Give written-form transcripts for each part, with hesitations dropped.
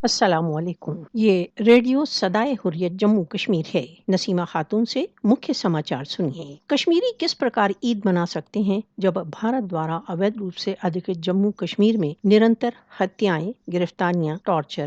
السلام علیکم۔ یہ ریڈیو صدائے حریت جموں کشمیر ہے۔ نسیمہ خاتون سے مکھیہ سماچار سنیے۔ کشمیری کس پرکار عید منا سکتے ہیں جب بھارت دوارا اویدھ روپ سے ادھکت جموں کشمیر میں نرنتر ہتیائیں، گرفتاریاں، ٹارچر،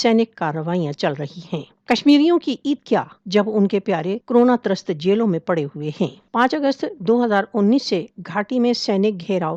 سینک کارروائیاں چل رہی ہیں۔ کشمیریوں کی عید کیا جب ان کے پیارے کورونا ترست جیلوں میں پڑے ہوئے ہیں۔ 5 اگست 2019 سے گھاٹی میں سینک گھیراؤ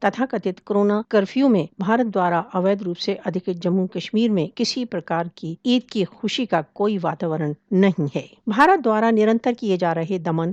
تتھاکتھت کورونا کرفیو میں بھارت دوارا اویدھ روپ سے ادھکت جموں کشمیر میں کسی پرکار کی عید کی خوشی کا کوئی واتاورن نہیں ہے۔ بھارت دوارا نرنتر کیے جا رہے دمن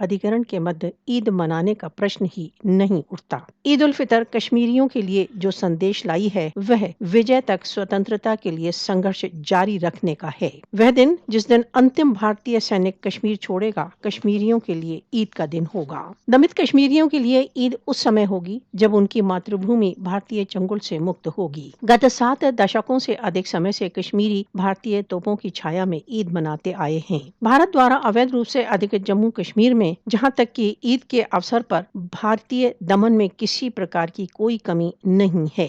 ادھیکرن کے مدھیہ عید منانے کا پرشن ہی نہیں اٹھتا۔ عید الفطر کشمیریوں کے لیے جو سندیش لائی ہے وہ وجے تک سوتنترتا کے لیے سنگھرش جاری رکھنے کا ہے۔ وہ دن جس دن انتم بھارتیہ سینک کشمیر چھوڑے گا کشمیریوں کے لیے عید کا دن ہوگا۔ دمت کشمیریوں کے لیے عید اس سمے ہوگی جب ان کی ماتر بھومی بھارتیہ چنگل سے مکت ہوگی۔ گت 7 دشکوں سے ادھک سمے سے کشمیری بھارتیہ توپوں کی چھایا میں عید مناتے آئے ہیں۔ بھارت دوارا اویدھ روپ سے ادھکت جموں کشمیر میں جہاں تک کہ عید کے اوسر پر بھارتیہ دمن میں کسی پرکار کی کوئی کمی نہیں ہے۔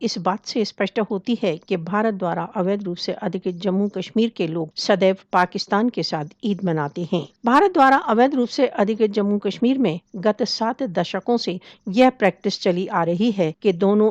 اس بات سے اسپشٹ ہوتی ہے کہ بھارت دوارا اویدھ روپ سے ادھکت جموں کشمیر کے لوگ سدیو پاکستان کے ساتھ عید مناتے ہیں۔ بھارت دوارا اویدھ روپ سے ادھکت جموں کشمیر میں گت 7 دشکوں سے یہ پریکٹس چلی آ رہی ہے کہ دونوں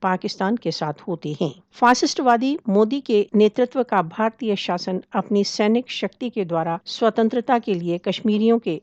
پاکستان کے ساتھ ہوتے ہیں۔ فاسسٹ وادی مودی کے نیترتو کا بھارتیہ شاسن اپنی سینک شکتی کے دوارا سوتنترتا کے لیے کشمیریوں کے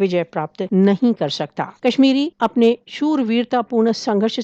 وجے پراپت نہیں کر سکتا۔ کشمیری اپنے شور ویرتا پورن سنگھرش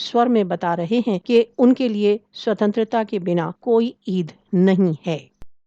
سور میں بتا رہے ہیں کہ ان کے لیے سوتنترتا کے بنا کوئی عید نہیں ہے۔